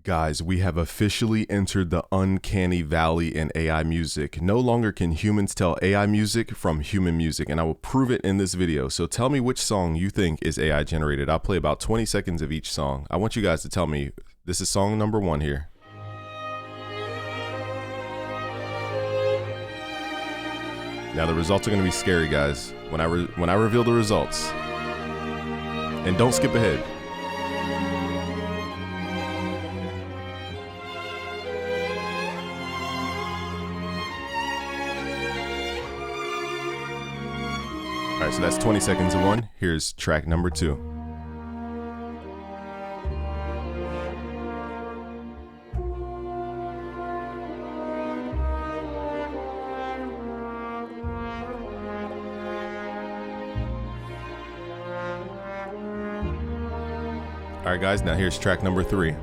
Guys, we have officially entered the uncanny valley in AI music. No longer can humans tell AI music from human music, and I will prove it in this video. So tell me which song you think is AI generated. I'll play about 20 seconds of each song. I want you guys to tell me. This is song number 1 here. Now the results are going to be scary, guys, when I reveal the results. And don't skip ahead. All right, so that's 20 seconds of one. Here's track number 2. All right, guys, now here's track number 3.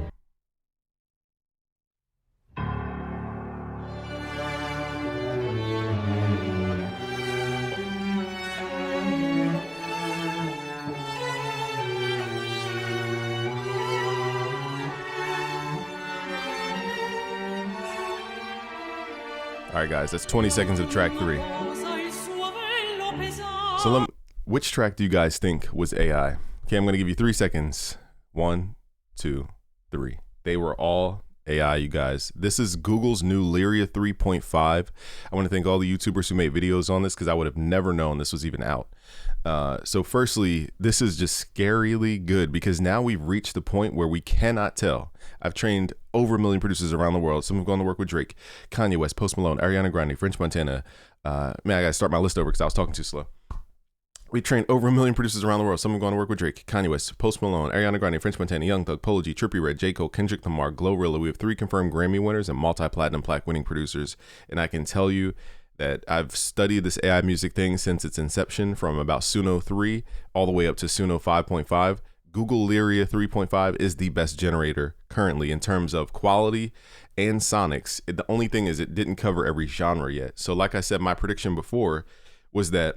All right, guys, that's 20 seconds of track 3. So which track do you guys think was AI? Okay, I'm going to give you 3 seconds. 1, 2, 3. They were all AI, you guys. This is Google's new Lyria 3.5. I want to thank all the YouTubers who made videos on this because I would have never known this was even out. So firstly, this is just scarily good because now we've reached the point where we cannot tell. I've trained over 1 million producers around the world. Some have gone to work with Drake, Kanye West, Post Malone, Ariana Grande, French Montana. Man, I gotta start my list over because I was talking too slow. We trained over 1 million producers around the world. Some have gone to work with Drake, Kanye West, Post Malone, Ariana Grande, French Montana, Young Thug, Polo G, Trippie Redd, J. Cole, Kendrick Lamar, Glorilla. We have 3 confirmed Grammy winners and multi-platinum plaque winning producers. And I can tell you that I've studied this AI music thing since its inception, from about Suno 3 all the way up to Suno 5.5. Google Lyria 3.5 is the best generator currently in terms of quality and sonics. The only thing is it didn't cover every genre yet. So like I said, my prediction before was that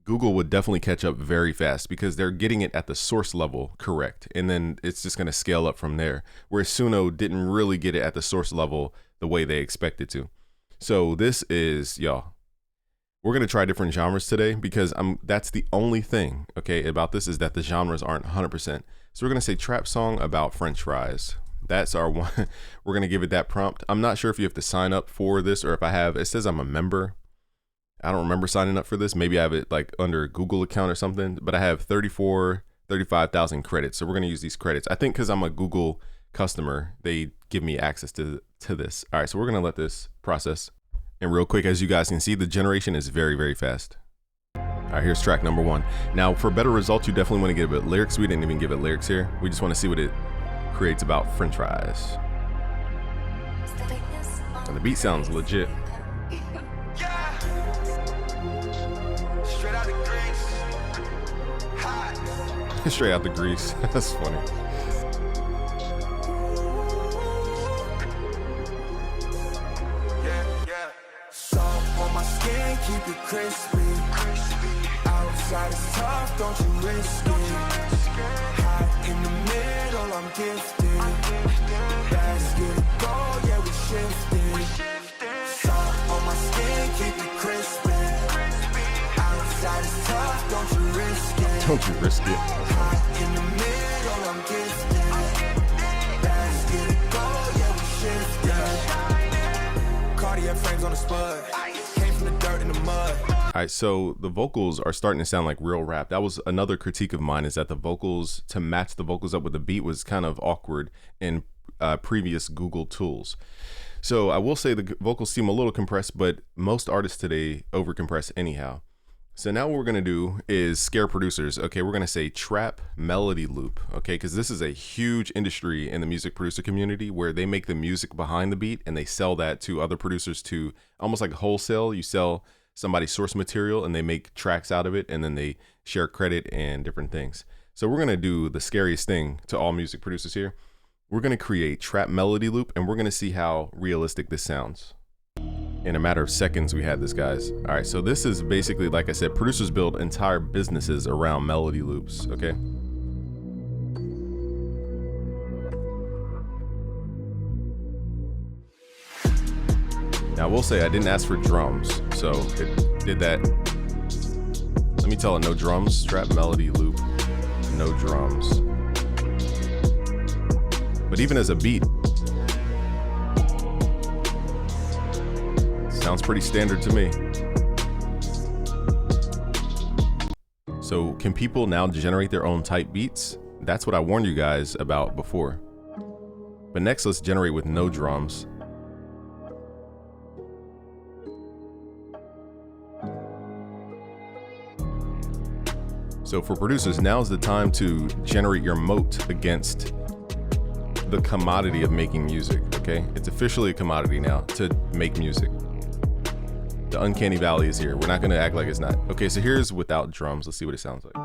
Google would definitely catch up very fast because they're getting it at the source level correct. And then it's just going to scale up from there. Whereas Suno didn't really get it at the source level the way they expected to. So this is, y'all, we're going to try different genres today because that's the only thing, okay, about this is that the genres aren't 100%. So we're going to say trap song about French fries. That's our one. We're going to give it that prompt. I'm not sure if you have to sign up for this or if I have, it says I'm a member. I don't remember signing up for this. Maybe I have it like under a Google account or something, but I have 35,000 credits. So we're going to use these credits. I think because I'm a Google customer, they give me access to this. All right, so we're going to let this process. And real quick, as you guys can see, the generation is very, very fast. All right, here's track number 1. Now, for better results, you definitely want to give it lyrics. We didn't even give it lyrics here. We just want to see what it creates about French fries. And the beat sounds legit. Straight out the grease. That's funny. Salt on my skin, keep it crispy. Outside is tough, don't you risk it. Hot in the middle, I'm gifted. Basket of gold, yeah, we shifted. Salt on my skin, keep it crispy. Outside is tough, don't you risk it. Don't you risk it. Hot in the middle, I'm gifted. Basket of gold, yeah, we shifted. Cardiac frames on the spud. Came from the dirt and the mud. All right, so the vocals are starting to sound like real rap. That was another critique of mine, is that the vocals, to match the vocals up with the beat, was kind of awkward in previous Google tools. So I will say the vocals seem a little compressed, but most artists today overcompress anyhow. So now what we're going to do is scare producers. Okay, we're going to say trap melody loop, okay, because this is a huge industry in the music producer community where they make the music behind the beat and they sell that to other producers to almost like wholesale. You sell somebody's source material and they make tracks out of it and then they share credit and different things. So we're going to do the scariest thing to all music producers here. We're going to create trap melody loop and we're going to see how realistic this sounds. In a matter of seconds, we had this, guys. All right, so this is basically, like I said, producers build entire businesses around melody loops, okay? Now I will say I didn't ask for drums, so it did that. Let me tell it no drums, trap melody loop, no drums. But even as a beat, sounds pretty standard to me. So can people now generate their own type beats? That's what I warned you guys about before. But next, let's generate with no drums. So for producers, now's the time to generate your moat against the commodity of making music, okay? It's officially a commodity now to make music. The uncanny valley is here. We're not gonna act like it's not. Okay, so here's without drums. Let's see what it sounds like.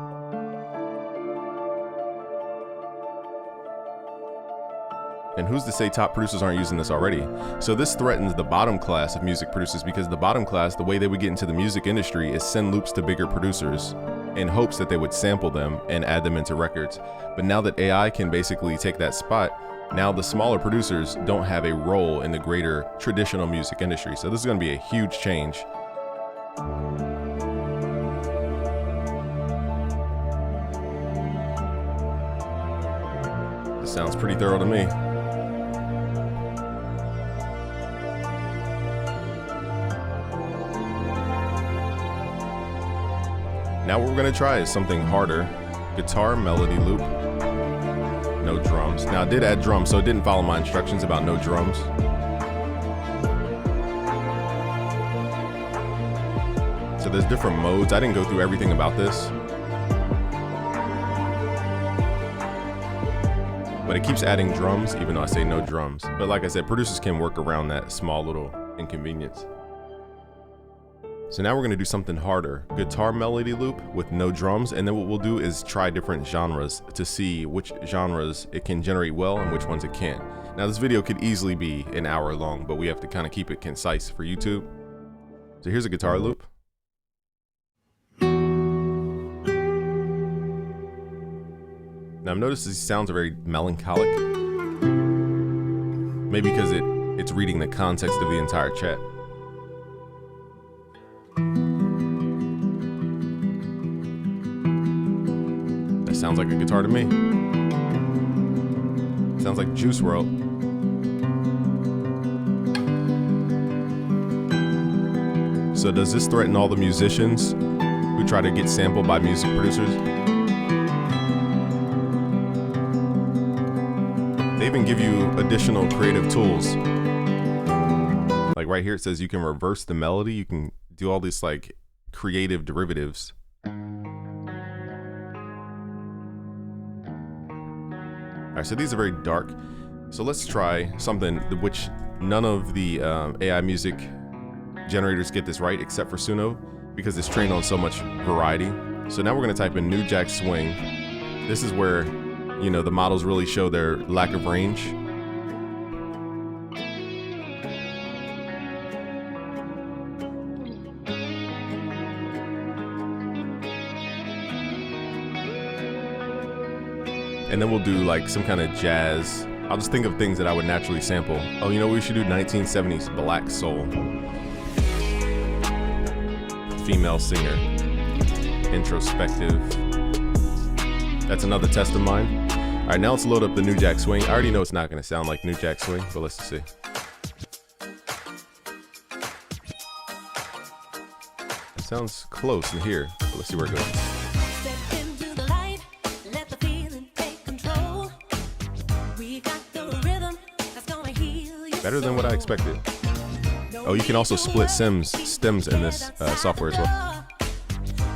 And who's to say top producers aren't using this already? So this threatens the bottom class of music producers, because the bottom class, the way they would get into the music industry is send loops to bigger producers in hopes that they would sample them and add them into records. But now that AI can basically take that spot, now the smaller producers don't have a role in the greater traditional music industry. So this is going to be a huge change. This sounds pretty thorough to me. Now what we're going to try is something harder. Guitar melody loop. No drums. Now I did add drums, so it didn't follow my instructions about no drums. So there's different modes. I didn't go through everything about this, but it keeps adding drums even though I say no drums. But like I said, producers can work around that small little inconvenience. So now we're going to do something harder. Guitar melody loop with no drums, and then what we'll do is try different genres to see which genres it can generate well and which ones it can't. Now this video could easily be an hour long, but we have to kind of keep it concise for YouTube. So here's a guitar loop. Now I've noticed these sounds are very melancholic. Maybe because it's reading the context of the entire chat. Sounds like a guitar to me. Sounds like Juice WRLD. So does this threaten all the musicians who try to get sampled by music producers? They even give you additional creative tools. Like right here it says you can reverse the melody. You can do all these like creative derivatives. All right, so these are very dark. So let's try something which none of the AI music generators get this right except for Suno, because it's trained on so much variety. So now we're gonna type in New Jack Swing. This is where, you know, the models really show their lack of range. And then we'll do like some kind of jazz. I'll just think of things that I would naturally sample. Oh, you know, we should do 1970s black soul. Female singer. Introspective. That's another test of mine. All right, now let's load up the New Jack Swing. I already know it's not gonna sound like New Jack Swing, but let's see. It sounds close in here, but let's see where it goes. Better than what I expected. Oh, you can also split stems in this software as well.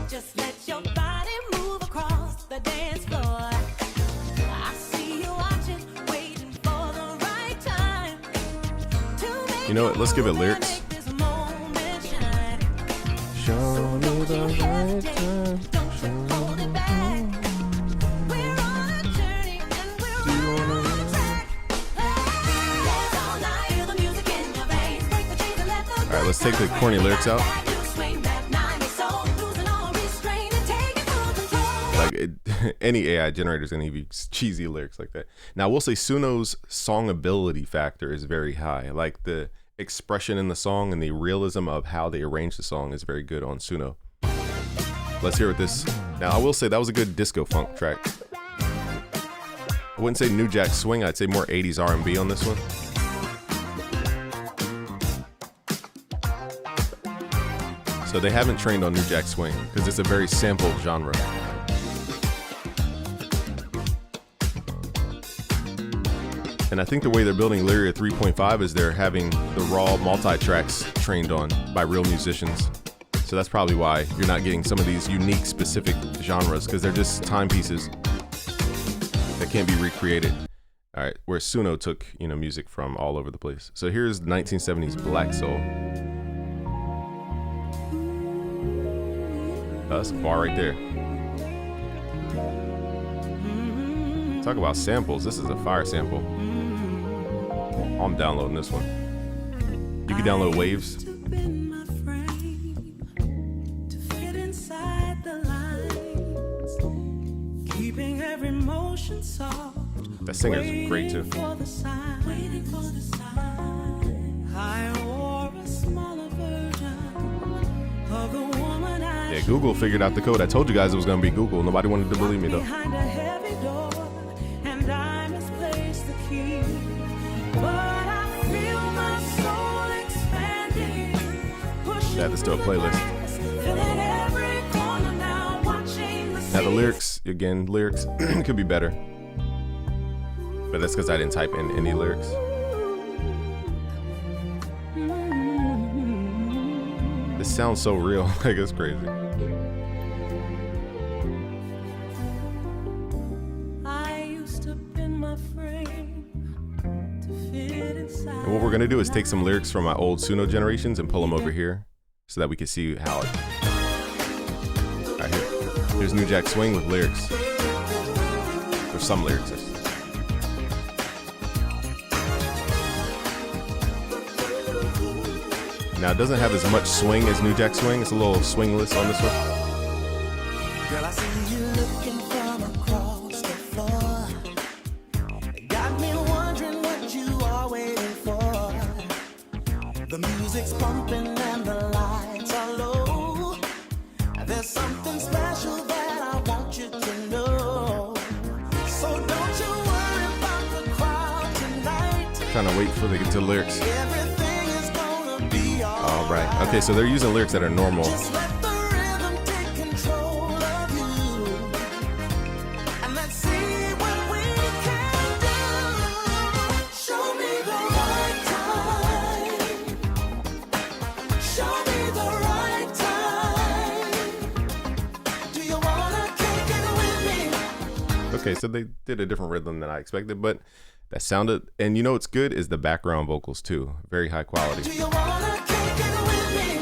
Just let your body move across the dance floor. I see you watching, waiting for the right time. You know what? Let's give it lyrics. Show me the right time. All right, let's take the corny lyrics out. Like any AI generator is going to give you cheesy lyrics like that. Now, we'll say Suno's songability factor is very high. Like expression in the song and the realism of how they arrange the song is very good on Suno. Let's hear what this. Now, I will say that was a good disco funk track. I wouldn't say New Jack Swing. I'd say more 80s R&B on this one. So they haven't trained on New Jack Swing because it's a very sampled genre. And I think the way they're building Lyria 3.5 is they're having the raw multi-tracks trained on by real musicians. So that's probably why you're not getting some of these unique specific genres, because they're just timepieces that can't be recreated. All right, where Suno took, music from all over the place. So here's 1970s Black Soul. Oh, that's a bar right there. Talk about samples. This is a fire sample. I'm downloading this one. You can download waves. That singer's great too. Yeah, Google figured out the code. I told you guys it was gonna be Google. Nobody wanted to believe me though. Add this to a playlist. Now the lyrics, again, could be better. But that's because I didn't type in any lyrics. This sounds so real, like it's crazy. And what we're gonna do is take some lyrics from my old Suno generations and pull them over here so that we can see how it. All right, here's New Jack Swing with lyrics. There's some lyrics. Now it doesn't have as much swing as New Jack Swing. It's a little swingless on this one. Girl, I see you looking from across the floor. Got me wondering what you are waiting for. The music's pumping and the lights are low. There's something special that I want you to know. So don't you worry about the crowd tonight. Trying to wait before they get to the lyrics. Everything is gonna be all right. Okay, so they're using lyrics that are normal. Just let the rhythm take control of you. And let's see what we can do. Show me the right time. Show me the right time. Do you wanna kick it with me? Okay, so they did a different rhythm than I expected, but that sounded, and you know what's good is the background vocals too. Very high quality. Do you wanna kick it with me?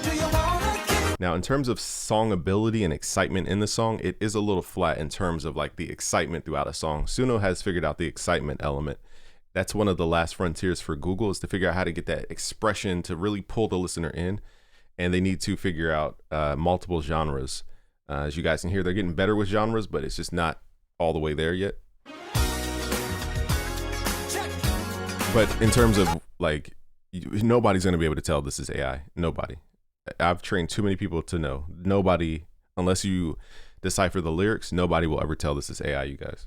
Do you wanna kick? Now, in terms of songability and excitement in the song, it is a little flat in terms of like the excitement throughout a song. Suno has figured out the excitement element. That's one of the last frontiers for Google, is to figure out how to get that expression to really pull the listener in. And they need to figure out multiple genres. As you guys can hear, they're getting better with genres, but it's just not all the way there yet. But in terms of like, nobody's going to be able to tell this is AI. Nobody. I've trained too many people to know. Nobody, unless you decipher the lyrics, nobody will ever tell this is AI, you guys.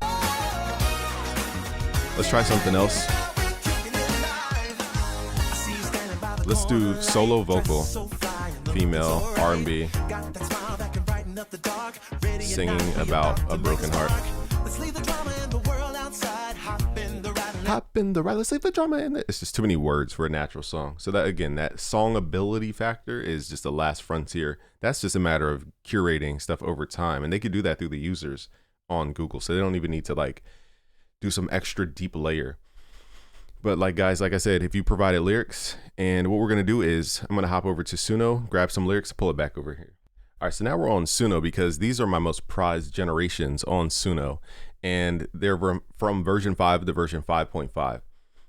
Let's try something else. Let's do solo vocal, female R&B, singing about a broken heart. Hop in the ride, let's leave the drama in it. It's just too many words for a natural song. So that, again, that songability factor is just the last frontier. That's just a matter of curating stuff over time. And they could do that through the users on Google. So they don't even need to like do some extra deep layer. But like, guys, like I said, if you provided lyrics, and what we're going to do is I'm going to hop over to Suno, grab some lyrics, pull it back over here. All right, so now we're on Suno because these are my most prized generations on Suno, and they're from version 5 to version 5.5.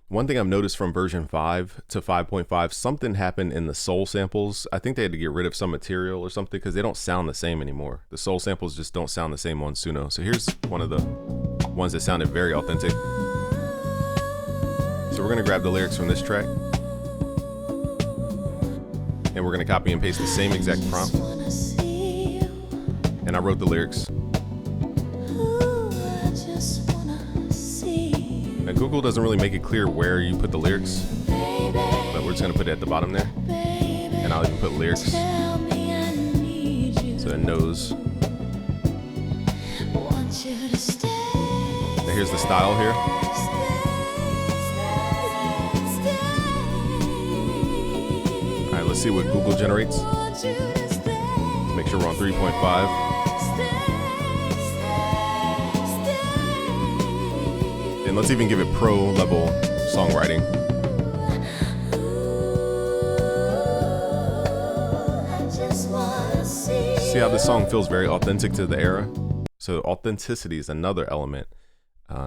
One thing I've noticed from version 5 to 5.5, something happened in the soul samples. I think they had to get rid of some material or something because they don't sound the same anymore. The soul samples just don't sound the same on Suno. So here's one of the ones that sounded very authentic. So So we're gonna grab the lyrics from this track, and we're gonna copy and paste the same exact prompt. And I wrote the lyrics. Now Google doesn't really make it clear where you put the lyrics, but we're just gonna put it at the bottom there. And I'll even put lyrics so it knows. Now here's the style here. All right, let's see what Google generates. Let's make sure we're on 3.5. And let's even give it pro level songwriting. See how this song feels very authentic to the era? So authenticity is another element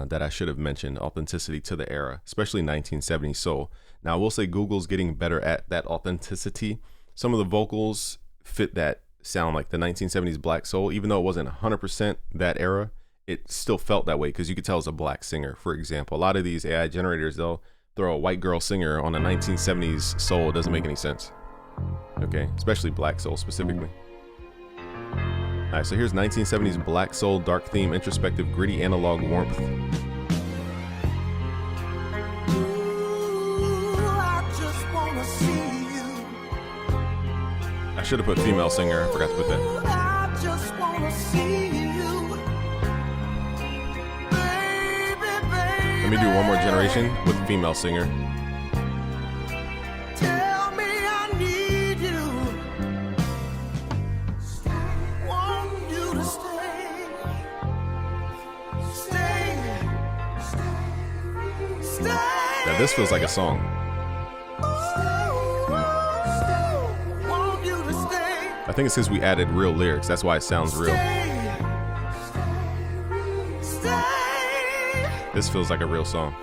that I should have mentioned. Authenticity to the era, especially 1970s soul. Now I will say Google's getting better at that authenticity. Some of the vocals fit that sound like the 1970s black soul, even though it wasn't 100% that era. It still felt that way because you could tell it's a black singer. For example, a lot of these AI generators, they'll throw a white girl singer on a 1970s soul. It doesn't make any sense. Okay, especially black soul specifically. All right, so here's 1970s black soul, dark theme, introspective, gritty, analog warmth. I should have put female singer. I forgot to put that. Let me do one more generation with female singer. Tell me I need you. Want you to stay. Stay. Now this feels like a song. Want you to stay. I think it's because we added real lyrics. That's why it sounds real. This feels like a real song.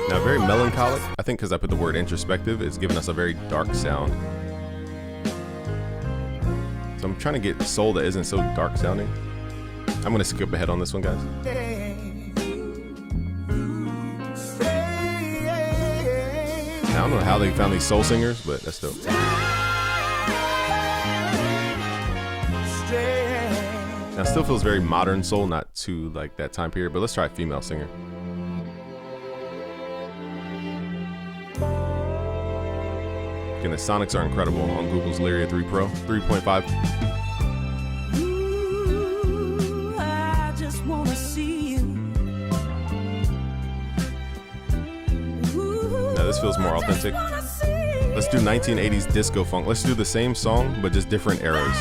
Now, very melancholic. I think because I put the word introspective, it's giving us a very dark sound. So I'm trying to get soul that isn't so dark sounding. I'm going to skip ahead on this one, guys. Now, I don't know how they found these soul singers, but that's dope. Now it still feels very modern soul, not too like that time period, but let's try female singer. Again, the sonics are incredible on Google's Lyria 3 Pro, 3.5. I just wanna see you. Now this feels more authentic. Let's do 1980s disco funk. Let's do the same song, but just different eras.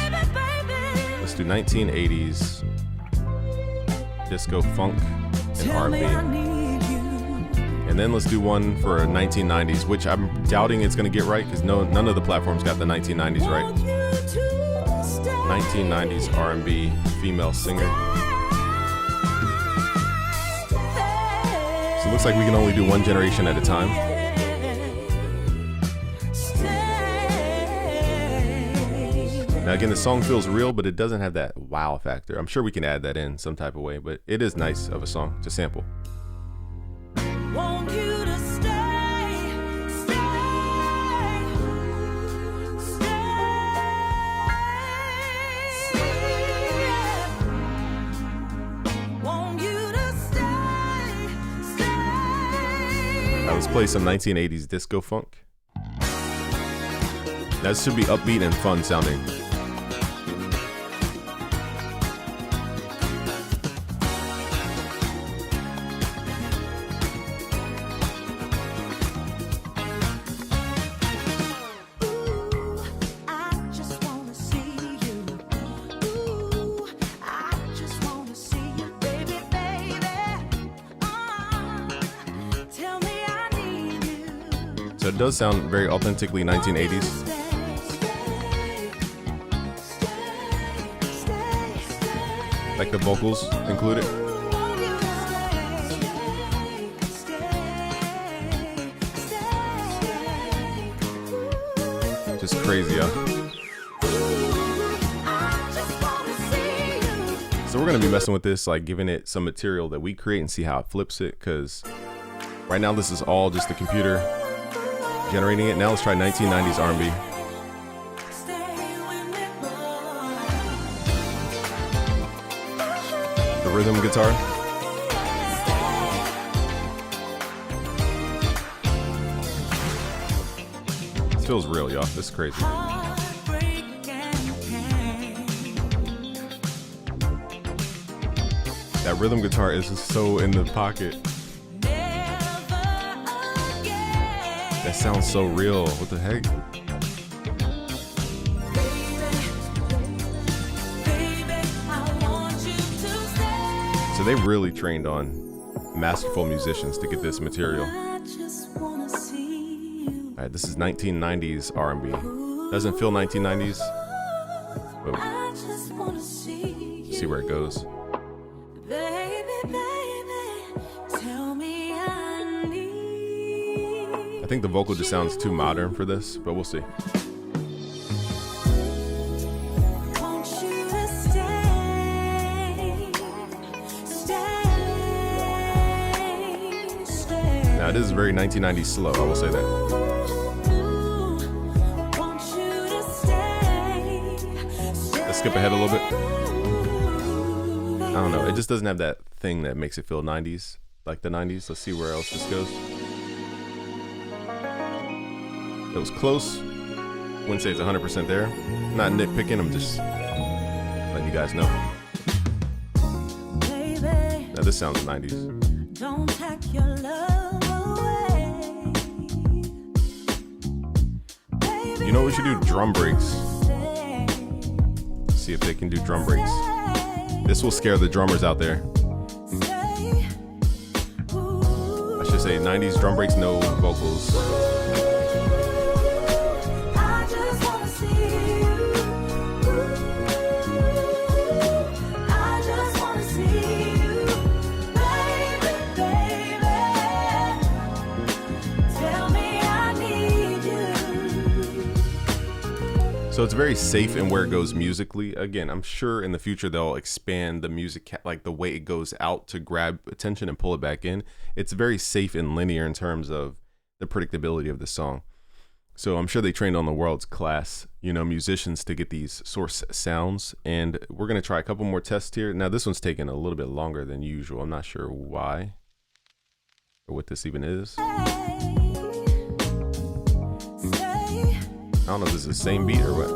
Let's do 1980s disco funk and R&B. And then let's do one for 1990s, which I'm doubting it's going to get right because none of the platforms got the 1990s right. 1990s R&B female singer. So it looks like we can only do one generation at a time. Now again, the song feels real, but it doesn't have that wow factor. I'm sure we can add that in some type of way, but it is nice of a song to sample. Want you to stay, Want you to stay. Now let's play some 1980s disco funk. Now this should be upbeat and fun sounding. So it does sound very authentically 1980s. Like the vocals included. Just crazy, huh? So we're we're gonna be messing with this, like giving it some material that we create and see how it flips it, because right now this is all just the computer generating it. Now let's try 1990s R&B. The rhythm guitar. This feels real, y'all. This is crazy. That rhythm guitar is just so in the pocket. That sounds so real. What the heck? So they really trained on masterful musicians to get this material. All right, this is 1990s R&B. Doesn't feel 1990s, but see where it goes. I think the vocal just sounds too modern for this, but we'll see. Now it is very 1990s slow, I will say that. Let's skip ahead a little bit. I don't know, it just doesn't have that thing that makes it feel 90s, like the 90s. Let's see where else this goes. It was close. Wouldn't say it's 100% there. Not nitpicking, I'm just letting you guys know. Now this sounds 90s. Don't pack your love away. You know what we should do? Drum breaks. See if they can do drum breaks. This will scare the drummers out there. I should say 90s drum breaks, no vocals. So it's very safe in where it goes musically. Again, I'm sure in the future they'll expand the music, like the way it goes out to grab attention and pull it back in. It's very safe and linear in terms of the predictability of the song. So I'm sure they trained on the world's class, musicians to get these source sounds. And we're going to try a couple more tests here. Now this one's taking a little bit longer than usual. I'm not sure why or what this even is. I don't know if this is the same beat or what.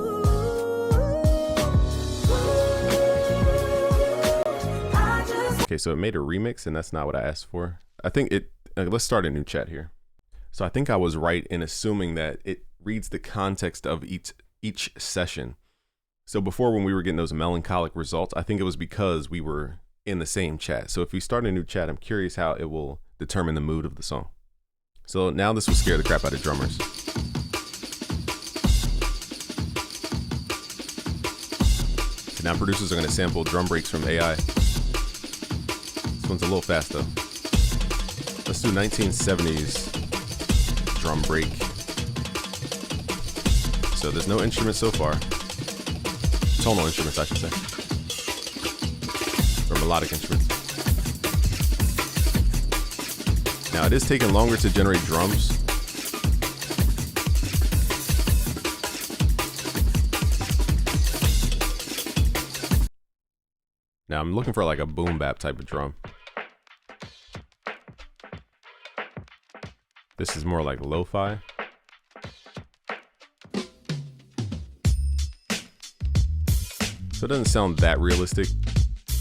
Okay, so it made a remix and that's not what I asked for. I think let's start a new chat here. So I think I was right in assuming that it reads the context of each session. So before, when we were getting those melancholic results, I think it was because we were in the same chat. So if we start a new chat, I'm curious how it will determine the mood of the song. So now this will scare the crap out of drummers. Now producers are going to sample drum breaks from AI. This one's a little fast though. Let's do 1970s drum break. So there's no instruments so far. Tonal instruments, I should say. Or melodic instruments. Now it is taking longer to generate drums. Now I'm looking for like a boom bap type of drum. This is more like lo-fi. So it doesn't sound that realistic.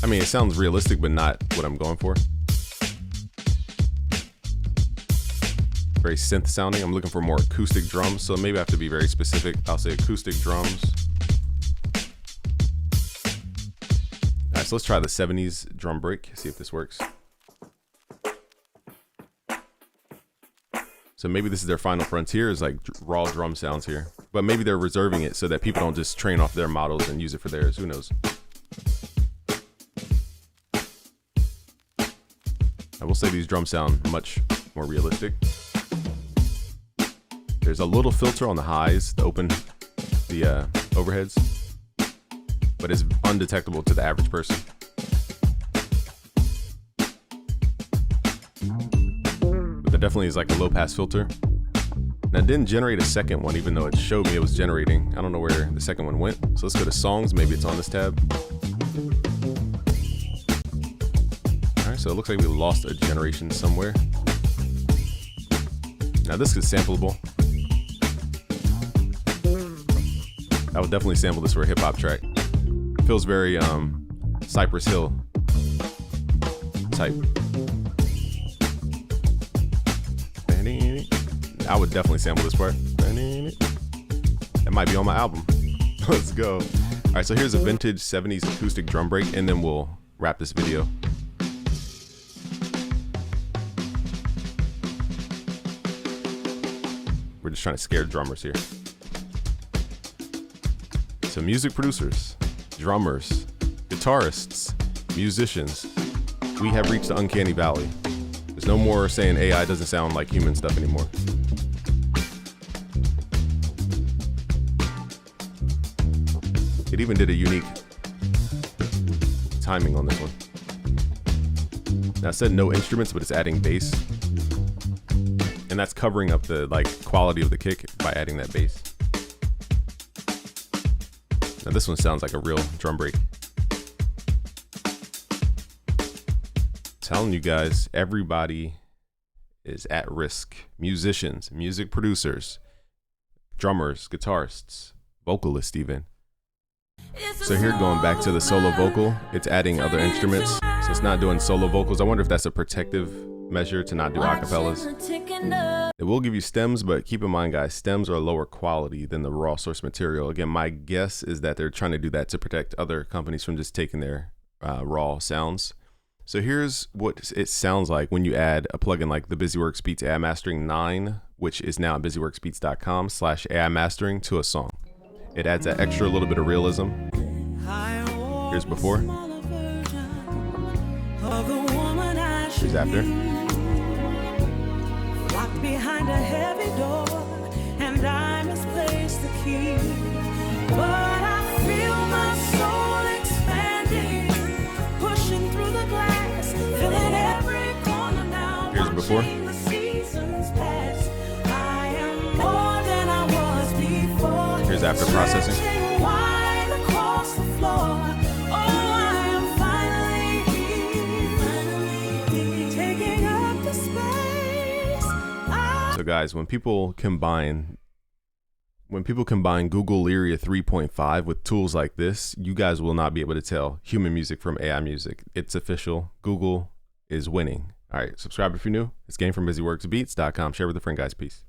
I mean, it sounds realistic, but not what I'm going for. Very synth sounding. I'm looking for more acoustic drums, so maybe I have to be very specific. I'll say acoustic drums. So let's try the 70s drum break, see if this works. So maybe this is their final frontier, is like raw drum sounds here. But maybe they're reserving it so that people don't just train off their models and use it for theirs. Who knows? I will say these drums sound much more realistic. There's a little filter on the highs to open the overheads, but it's undetectable to the average person. Definitely is like a low pass filter. Now it didn't generate a second one, even though it showed me it was generating. I don't know where the second one went. So let's go to songs. Maybe it's on this tab. All right, so it looks like we lost a generation somewhere. Now this is sampleable. I would definitely sample this for a hip hop track. Feels very Cypress Hill type. I would definitely sample this part. That might be on my album. Let's go. All right, so here's a vintage 70s acoustic drum break, and then we'll wrap this video. We're just trying to scare drummers here. So music producers, drummers, guitarists, musicians, we have reached the uncanny valley. There's no more saying AI doesn't sound like human stuff anymore. It even did a unique timing on this one. Now it said no instruments, but it's adding bass. And that's covering up the quality of the kick by adding that bass. Now this one sounds like a real drum break. Telling you guys, everybody is at risk. Musicians, music producers, drummers, guitarists, vocalists even. So here, going back to the solo vocal, it's adding other instruments. So it's not doing solo vocals. I wonder if that's a protective measure to not do acapellas. It will give you stems, but keep in mind, guys, stems are lower quality than the raw source material. Again, my guess is that they're trying to do that to protect other companies from just taking their raw sounds. So here's what it sounds like when you add a plugin like the BusyWorks Beats AI Mastering 9, which is now at busyworksbeats.com/AI Mastering to a song. It adds that extra little bit of realism. Here's before. Here's after. Locked behind a heavy door, and I misplaced the key. But I feel my soul expanding, pushing through the glass, filling every corner now. Here's before. The seasons pass. I am more than I was before. Here's after processing. Stretching wide across the floor. Oh, I am finally taking up the space. So guys, when people combine Google Lyria 3.5 with tools like this, you guys will not be able to tell human music from AI music. It's official. Google is winning. All right, subscribe if you're new. It's Game from BusyWorksBeats.com. Share with a friend, guys. Peace.